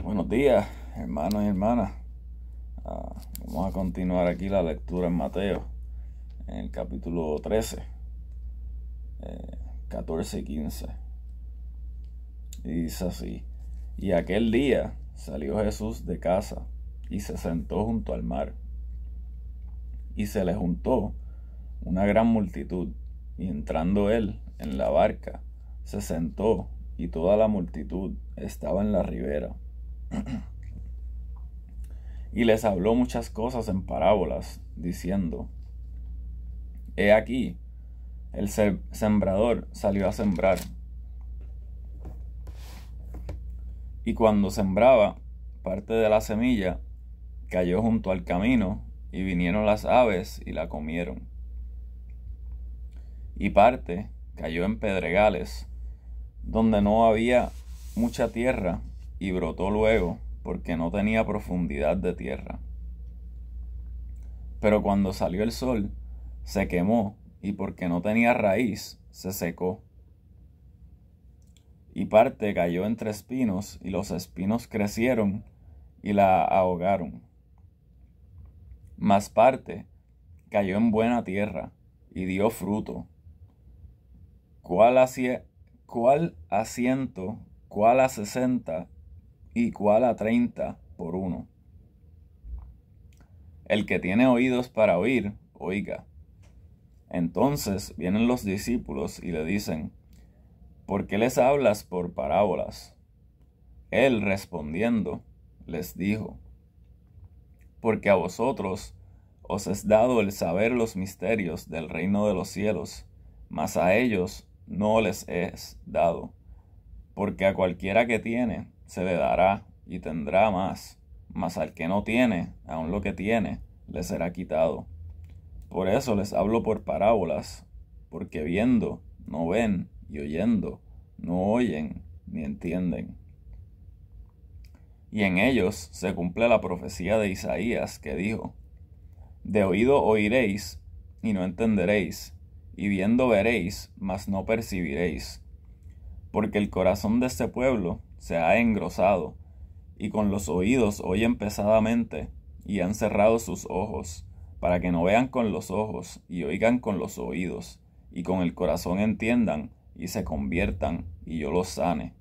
Buenos días, hermanos y hermanas. Vamos a continuar aquí la lectura en Mateo, en el capítulo 13, 14 y 15. Y dice así: Y aquel día salió Jesús de casa y se sentó junto al mar. Y se le juntó una gran multitud, y entrando él en la barca, se sentó, y toda la multitud estaba en la ribera. Y les habló muchas cosas en parábolas, diciendo: He aquí, el sembrador salió a sembrar. Y cuando sembraba, parte de la semilla cayó junto al camino, y vinieron las aves y la comieron. Y parte cayó en pedregales, donde no había mucha tierra, y brotó luego, porque no tenía profundidad de tierra. Pero cuando salió el sol, se quemó, y porque no tenía raíz, se secó. Y parte cayó entre espinos, y los espinos crecieron y la ahogaron. Mas parte cayó en buena tierra, y dio fruto, cuál a 100, cuál a 60, y cuál a 30 por uno. El que tiene oídos para oír, oiga. Entonces vienen los discípulos y le dicen: ¿Por qué les hablas por parábolas? Él respondiendo les dijo: Porque a vosotros os es dado el saber los misterios del reino de los cielos, mas a ellos no les es dado. Porque a cualquiera que tiene se le dará y tendrá más, mas al que no tiene, aun lo que tiene, le será quitado. Por eso les hablo por parábolas, porque viendo no ven, y oyendo no oyen ni entienden. Y en ellos se cumple la profecía de Isaías, que dijo: De oído oiréis y no entenderéis, y viendo veréis, mas no percibiréis. Porque el corazón de este pueblo se ha engrosado, y con los oídos oyen pesadamente, y han cerrado sus ojos, para que no vean con los ojos, y oigan con los oídos, y con el corazón entiendan, y se conviertan, y yo los sane.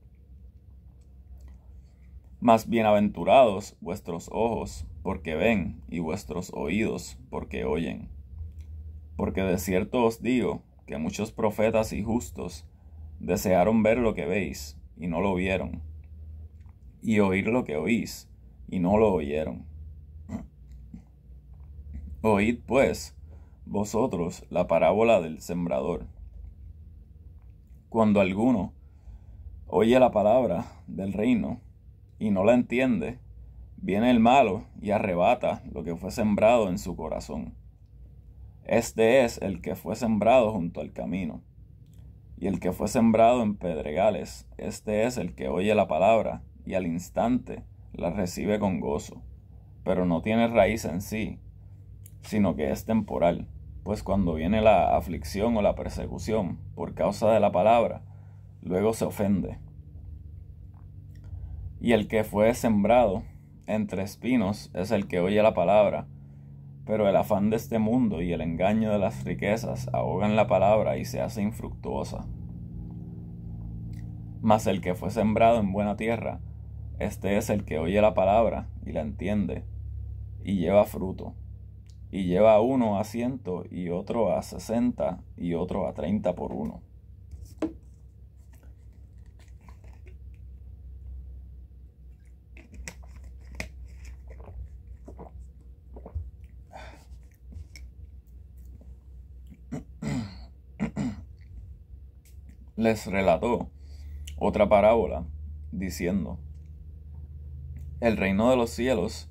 Mas bienaventurados vuestros ojos, porque ven, y vuestros oídos, porque oyen. Porque de cierto os digo, que muchos profetas y justos desearon ver lo que veis, y no lo vieron, y oír lo que oís, y no lo oyeron. Oíd, pues, vosotros la parábola del sembrador. Cuando alguno oye la palabra del reino, y no la entiende, viene el malo y arrebata lo que fue sembrado en su corazón. Este es el que fue sembrado junto al camino. Y el que fue sembrado en pedregales, este es el que oye la palabra, y al instante la recibe con gozo, pero no tiene raíz en sí, sino que es temporal, pues cuando viene la aflicción o la persecución por causa de la palabra, luego se ofende. Y el que fue sembrado entre espinos es el que oye la palabra, pero el afán de este mundo y el engaño de las riquezas ahogan la palabra y se hace infructuosa. Mas el que fue sembrado en buena tierra, este es el que oye la palabra y la entiende, y lleva fruto, y lleva uno a 100, y otro a 60, y otro a 30 por uno. Les relató otra parábola, diciendo: El reino de los cielos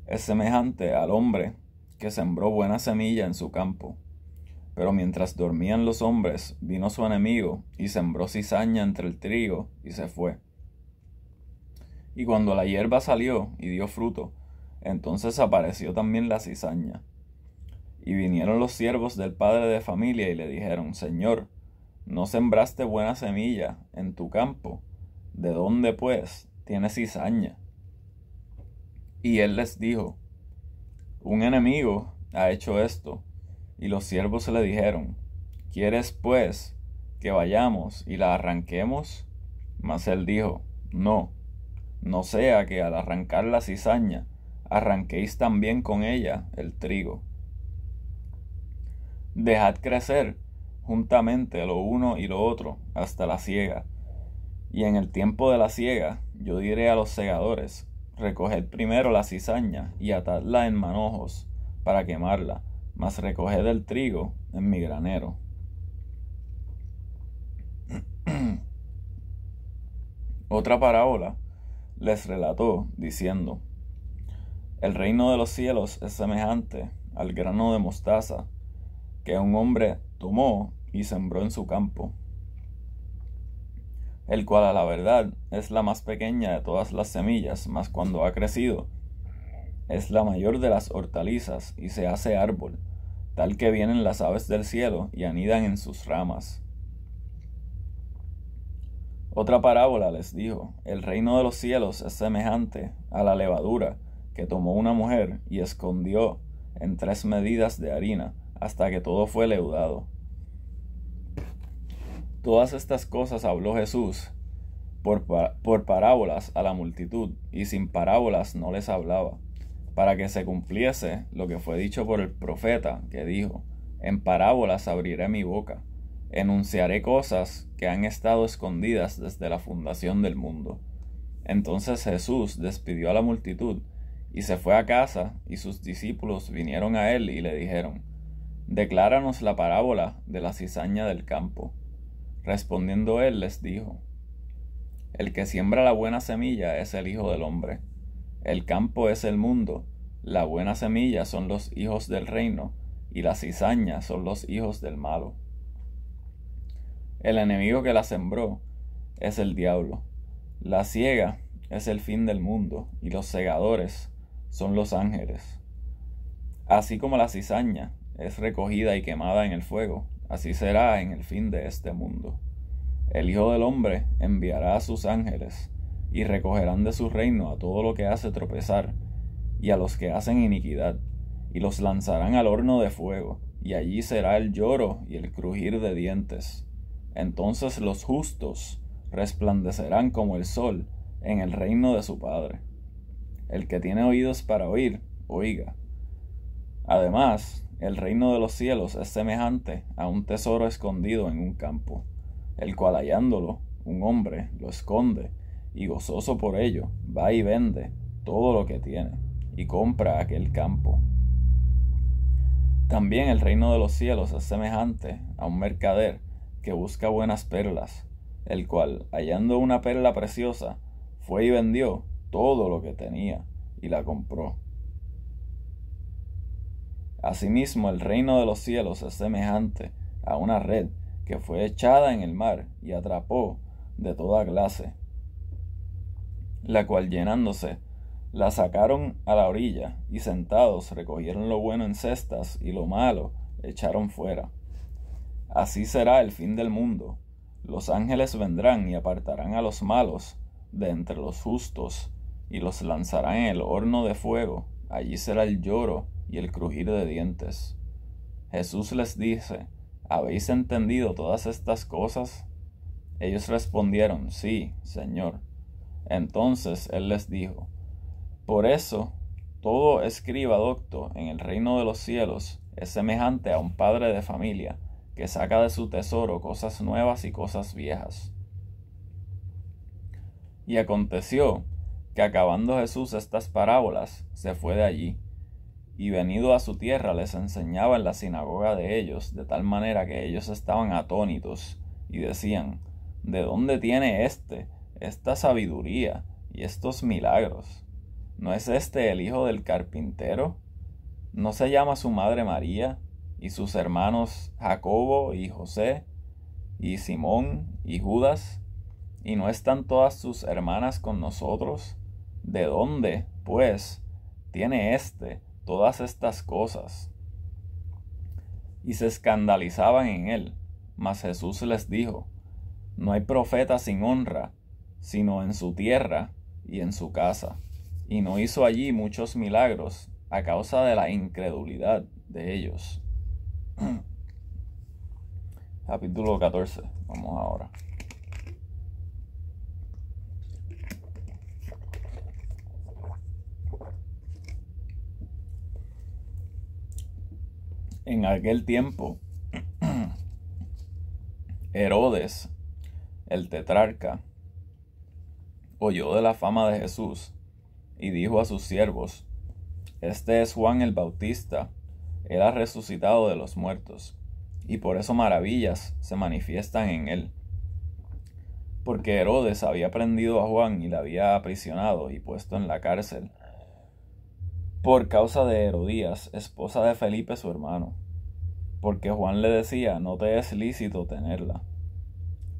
es semejante al hombre que sembró buena semilla en su campo. Pero mientras dormían los hombres, vino su enemigo y sembró cizaña entre el trigo y se fue. Y cuando la hierba salió y dio fruto, entonces apareció también la cizaña. Y vinieron los siervos del padre de familia y le dijeron: Señor, ¿no sembraste buena semilla en tu campo? ¿De dónde, pues, tiene cizaña. Y él les dijo: un enemigo ha hecho esto. Y los siervos le dijeron: ¿quieres, pues, que vayamos y la arranquemos? Mas él dijo: no, no sea que al arrancar la cizaña, arranquéis también con ella el trigo. Dejad crecer juntamente lo uno y lo otro hasta la siega. Y en el tiempo de la siega, yo diré a los segadores: recoged primero la cizaña y atadla en manojos para quemarla, mas recoged el trigo en mi granero. Otra parábola les relató, diciendo: el reino de los cielos es semejante al grano de mostaza que un hombre tomó y sembró en su campo, el cual a la verdad es la más pequeña de todas las semillas, mas cuando ha crecido es la mayor de las hortalizas y se hace árbol, tal que vienen las aves del cielo y anidan en sus ramas. Otra parábola les dijo: el reino de los cielos es semejante a la levadura que tomó una mujer y escondió en 3 medidas de harina hasta que todo fue leudado. Todas estas cosas habló Jesús por parábolas a la multitud, y sin parábolas no les hablaba, para que se cumpliese lo que fue dicho por el profeta, que dijo: en parábolas abriré mi boca, enunciaré cosas que han estado escondidas desde la fundación del mundo. Entonces Jesús despidió a la multitud y se fue a casa, y sus discípulos vinieron a él y le dijeron: decláranos la parábola de la cizaña del campo. Respondiendo él les dijo: el que siembra la buena semilla es el Hijo del Hombre. El campo es el mundo, la buena semilla son los hijos del reino, y la cizaña son los hijos del malo. El enemigo que la sembró es el diablo. La siega es el fin del mundo, y los segadores son los ángeles. Así como la cizaña es recogida y quemada en el fuego, así será en el fin de este mundo. El Hijo del Hombre enviará a sus ángeles, y recogerán de su reino a todo lo que hace tropezar, y a los que hacen iniquidad, y los lanzarán al horno de fuego, y allí será el lloro y el crujir de dientes. Entonces los justos resplandecerán como el sol en el reino de su Padre. El que tiene oídos para oír, oiga. Además, el reino de los cielos es semejante a un tesoro escondido en un campo, el cual hallándolo, un hombre lo esconde, y gozoso por ello, va y vende todo lo que tiene, y compra aquel campo. También el reino de los cielos es semejante a un mercader que busca buenas perlas, el cual, hallando una perla preciosa, fue y vendió todo lo que tenía, y la compró. Asimismo, el reino de los cielos es semejante a una red que fue echada en el mar y atrapó de toda clase, la cual, llenándose, la sacaron a la orilla, y sentados recogieron lo bueno en cestas y lo malo echaron fuera. Así será el fin del mundo. Los ángeles vendrán y apartarán a los malos de entre los justos, y los lanzarán en el horno de fuego. Allí será el lloro y el crujir de dientes. Jesús les dice: ¿habéis entendido todas estas cosas? Ellos respondieron: sí, Señor. Entonces él les dijo: por eso todo escriba docto en el reino de los cielos es semejante a un padre de familia que saca de su tesoro cosas nuevas y cosas viejas. Y aconteció que, acabando Jesús estas parábolas, se fue de allí, y venido a su tierra les enseñaba en la sinagoga de ellos, de tal manera que ellos estaban atónitos, y decían: ¿de dónde tiene esta sabiduría y estos milagros? ¿No es este el hijo del carpintero? ¿No se llama su madre María, y sus hermanos Jacobo y José, y Simón y Judas? ¿Y no están todas sus hermanas con nosotros? ¿De dónde, pues, tiene todas estas cosas? Y se escandalizaban en él. Mas Jesús les dijo: no hay profeta sin honra, sino en su tierra y en su casa, y no hizo allí muchos milagros a causa de la incredulidad de ellos. Capítulo 14. Vamos ahora. En aquel tiempo, Herodes, el tetrarca, oyó de la fama de Jesús y dijo a sus siervos: Este es Juan el Bautista, él ha resucitado de los muertos, y por eso maravillas se manifiestan en él. Porque Herodes había prendido a Juan y le había aprisionado y puesto en la cárcel por causa de Herodías, esposa de Felipe su hermano, porque Juan le decía: no te es lícito tenerla.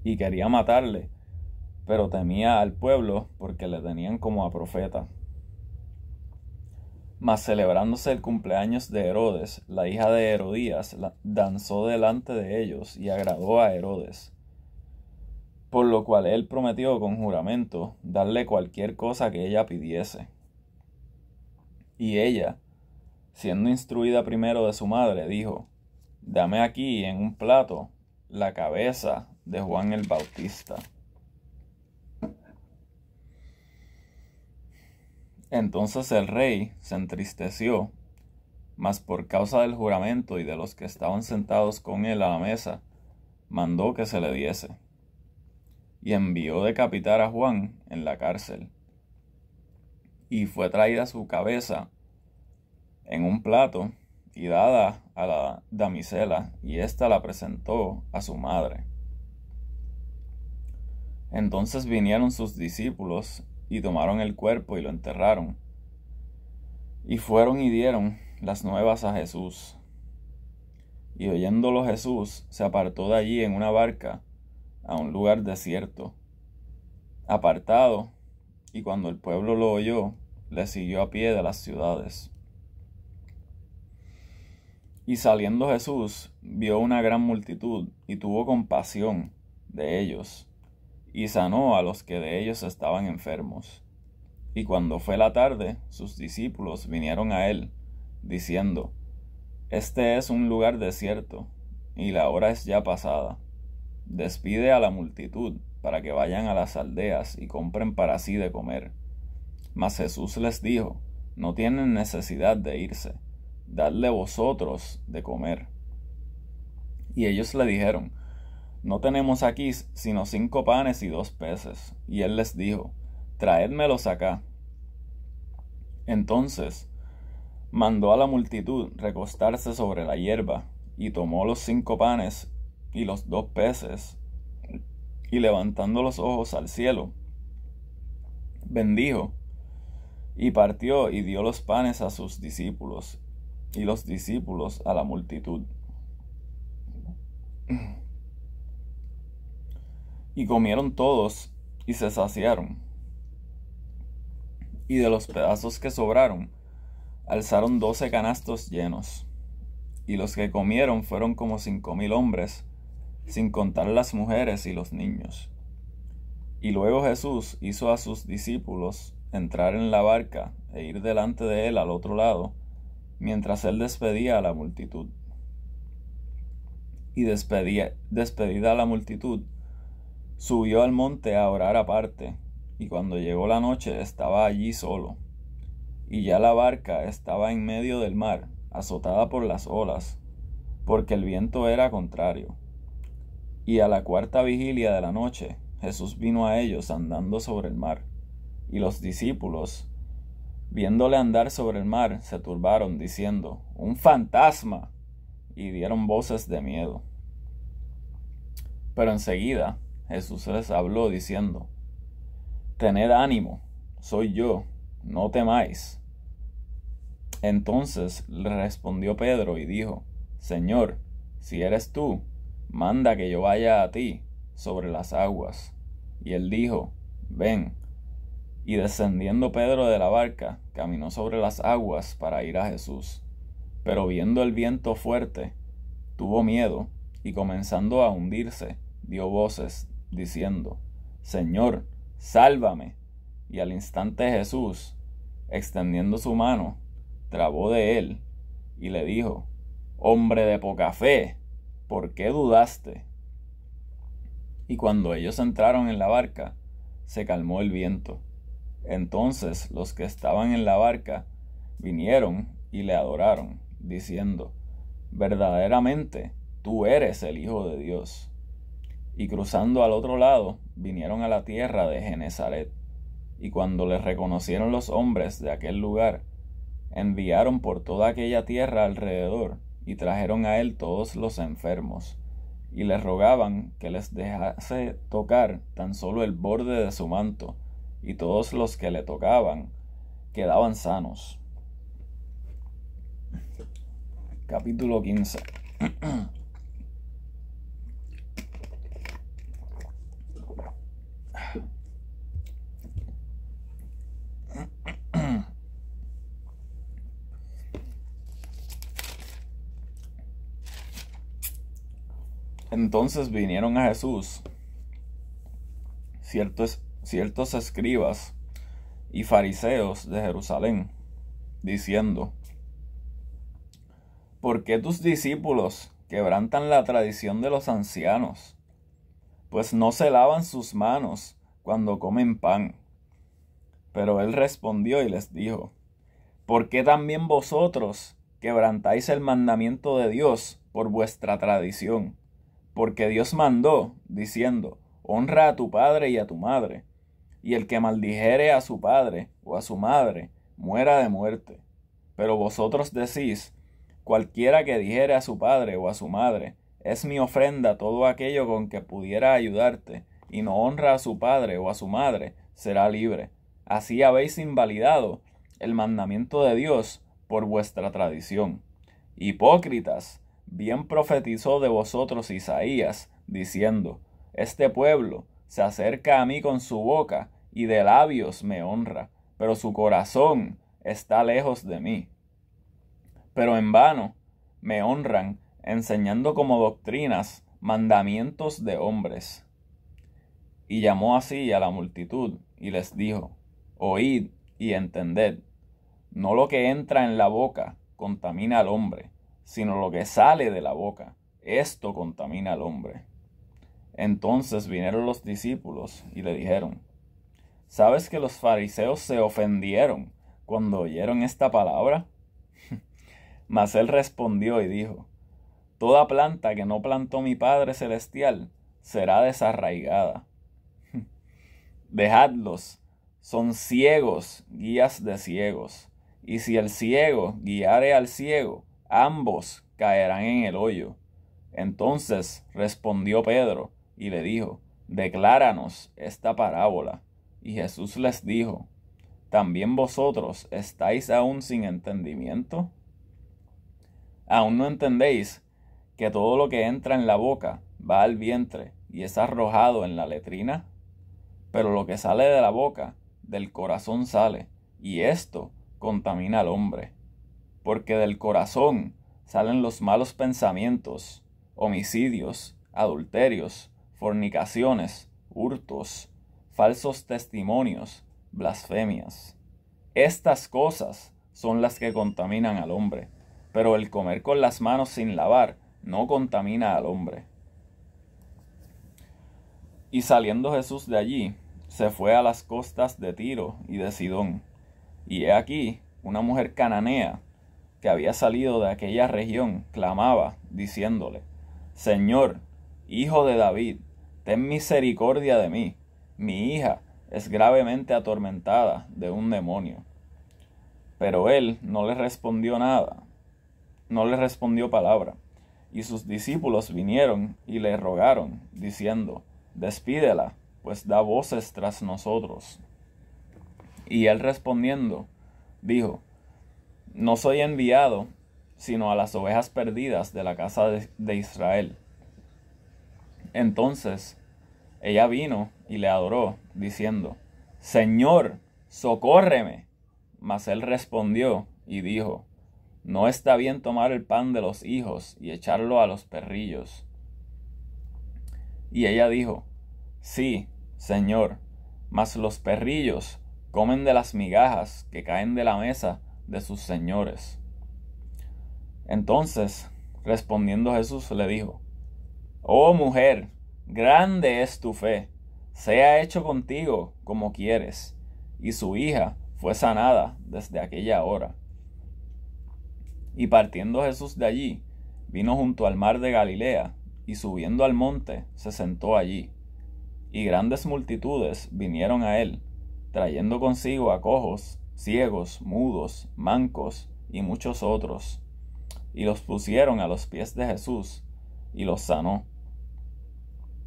Y quería matarle, pero temía al pueblo porque le tenían como a profeta. Mas celebrándose el cumpleaños de Herodes, la hija de Herodías danzó delante de ellos y agradó a Herodes, por lo cual él prometió con juramento darle cualquier cosa que ella pidiese. Y ella, siendo instruida primero de su madre, dijo: Dame aquí en un plato la cabeza de Juan el Bautista. Entonces el rey se entristeció, mas por causa del juramento y de los que estaban sentados con él a la mesa, mandó que se le diese. Y envió decapitar a Juan en la cárcel. Y fue traída su cabeza en un plato y dada a la damisela, y ésta la presentó a su madre. Entonces vinieron sus discípulos y tomaron el cuerpo y lo enterraron. Y fueron y dieron las nuevas a Jesús. Y oyéndolo Jesús, se apartó de allí en una barca a un lugar desierto, apartado, y cuando el pueblo lo oyó, le siguió a pie de las ciudades. Y saliendo Jesús, vio una gran multitud, y tuvo compasión de ellos, y sanó a los que de ellos estaban enfermos. Y cuando fue la tarde, sus discípulos vinieron a él, diciendo: Este es un lugar desierto, y la hora es ya pasada. Despide a la multitud, para que vayan a las aldeas y compren para sí de comer. Mas Jesús les dijo: No tienen necesidad de irse, dadle vosotros de comer. Y ellos le dijeron: No tenemos aquí sino 5 panes y 2 peces. Y él les dijo: Traédmelos acá. Entonces mandó a la multitud recostarse sobre la hierba, y tomó los 5 panes y los 2 peces, y levantando los ojos al cielo, bendijo, y partió y dio los panes a sus discípulos, y los discípulos a la multitud. Y comieron todos, y se saciaron. Y de los pedazos que sobraron, alzaron 12 canastos llenos. Y los que comieron fueron como 5,000 hombres, sin contar las mujeres y los niños. Y luego Jesús hizo a sus discípulos entrar en la barca e ir delante de él al otro lado, mientras él despedía a la multitud. Y despedida la multitud, subió al monte a orar aparte, y cuando llegó la noche estaba allí solo. Y ya la barca estaba en medio del mar, azotada por las olas, porque el viento era contrario. Y a la 4ª vigilia de la noche, Jesús vino a ellos andando sobre el mar. Y los discípulos, viéndole andar sobre el mar, se turbaron, diciendo: ¡Un fantasma! Y dieron voces de miedo. Pero enseguida Jesús les habló, diciendo: Tened ánimo, soy yo, no temáis. Entonces le respondió Pedro y dijo: Señor, si eres tú, manda que yo vaya a ti sobre las aguas. Y él dijo: Ven. Y descendiendo Pedro de la barca, caminó sobre las aguas para ir a Jesús. Pero viendo el viento fuerte, tuvo miedo, y comenzando a hundirse, dio voces, diciendo: Señor, sálvame. y al instante Jesús, extendiendo su mano, trabó de él y le dijo: «Hombre de poca fe, ¿por qué dudaste?». Y cuando ellos entraron en la barca, se calmó el viento. Entonces los que estaban en la barca vinieron y le adoraron, diciendo: «Verdaderamente, tú eres el Hijo de Dios». Y cruzando al otro lado, vinieron a la tierra de Genezaret. Y cuando le reconocieron los hombres de aquel lugar, enviaron por toda aquella tierra alrededor, y trajeron a él todos los enfermos, y le rogaban que les dejase tocar tan solo el borde de su manto, y todos los que le tocaban quedaban sanos. Capítulo 15. Entonces vinieron a Jesús ciertos escribas y fariseos de Jerusalén, diciendo: «¿Por qué tus discípulos quebrantan la tradición de los ancianos? Pues no se lavan sus manos cuando comen pan». Pero él respondió y les dijo: «¿Por qué también vosotros quebrantáis el mandamiento de Dios por vuestra tradición? Porque Dios mandó, diciendo: Honra a tu padre y a tu madre, y el que maldijere a su padre o a su madre, muera de muerte. Pero vosotros decís: Cualquiera que dijere a su padre o a su madre, es mi ofrenda todo aquello con que pudiera ayudarte, y no honra a su padre o a su madre, será libre. Así habéis invalidado el mandamiento de Dios por vuestra tradición. Hipócritas, bien profetizó de vosotros Isaías, diciendo: Este pueblo se acerca a mí con su boca, y de labios me honra, pero su corazón está lejos de mí. Pero en vano me honran, enseñando como doctrinas mandamientos de hombres». Y llamó así a la multitud, y les dijo: Oíd y entended. No lo que entra en la boca contamina al hombre, sino lo que sale de la boca, esto contamina al hombre. Entonces vinieron los discípulos y le dijeron: ¿Sabes que los fariseos se ofendieron cuando oyeron esta palabra? Mas él respondió y dijo: Toda planta que no plantó mi Padre Celestial será desarraigada. Dejadlos, son ciegos, guías de ciegos. Y si el ciego guiare al ciego, ambos caerán en el hoyo. Entonces respondió Pedro y le dijo: Decláranos esta parábola. Y Jesús les dijo: ¿También vosotros estáis aún sin entendimiento? ¿Aún no entendéis que todo lo que entra en la boca va al vientre y es arrojado en la letrina? Pero lo que sale de la boca, del corazón sale, y esto contamina al hombre. Porque del corazón salen los malos pensamientos, homicidios, adulterios, fornicaciones, hurtos, falsos testimonios, blasfemias. Estas cosas son las que contaminan al hombre, pero el comer con las manos sin lavar no contamina al hombre. Y saliendo Jesús de allí, se fue a las costas de Tiro y de Sidón. Y he aquí, una mujer cananea, que había salido de aquella región, clamaba, diciéndole: Señor, Hijo de David, ten misericordia de mí. Mi hija es gravemente atormentada de un demonio. Pero él no le respondió nada, no le respondió palabra. Y sus discípulos vinieron y le rogaron, diciendo: Despídela, pues da voces tras nosotros. Y él respondiendo, dijo: No soy enviado, sino a las ovejas perdidas de la casa de Israel. Entonces ella vino y le adoró, diciendo: Señor, socórreme. Mas él respondió y dijo: No está bien tomar el pan de los hijos y echarlo a los perrillos. Y ella dijo: Sí, Señor, mas los perrillos comen de las migajas que caen de la mesa de sus señores. Entonces, respondiendo Jesús, le dijo: Oh mujer, grande es tu fe, sea hecho contigo como quieres. Y su hija fue sanada desde aquella hora. Y partiendo Jesús de allí, vino junto al mar de Galilea, y subiendo al monte, se sentó allí. Y grandes multitudes vinieron a él, trayendo consigo a cojos, ciegos, mudos, mancos y muchos otros, y los pusieron a los pies de Jesús, y los sanó.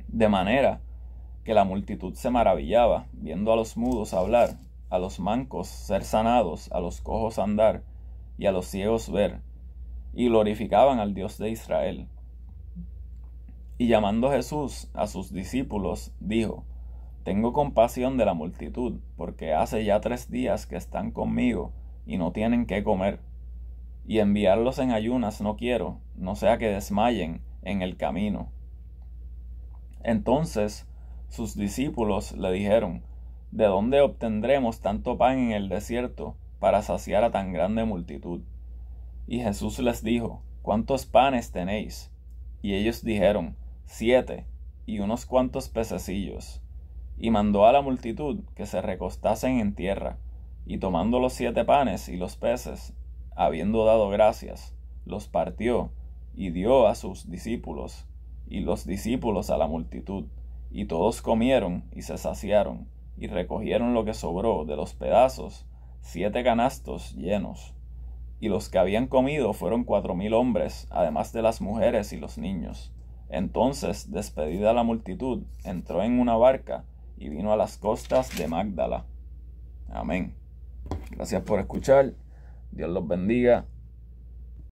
De manera que la multitud se maravillaba, viendo a los mudos hablar, a los mancos ser sanados, a los cojos andar, y a los ciegos ver, y glorificaban al Dios de Israel. Y llamando Jesús a sus discípulos, dijo: Tengo compasión de la multitud, porque hace ya 3 días que están conmigo, y no tienen qué comer. Y enviarlos en ayunas no quiero, no sea que desmayen en el camino. Entonces sus discípulos le dijeron: ¿De dónde obtendremos tanto pan en el desierto para saciar a tan grande multitud? Y Jesús les dijo: ¿Cuántos panes tenéis? Y ellos dijeron: 7, y unos cuantos pececillos. Y mandó a la multitud que se recostasen en tierra, y tomando los 7 panes y los peces, habiendo dado gracias, los partió, y dio a sus discípulos, y los discípulos a la multitud. Y todos comieron y se saciaron, y recogieron lo que sobró de los pedazos, 7 canastos llenos. Y los que habían comido fueron 4,000 hombres, además de las mujeres y los niños. Entonces, despedida la multitud, entró en una barca y vino a las costas de Magdala. Amén. Gracias por escuchar. Dios los bendiga.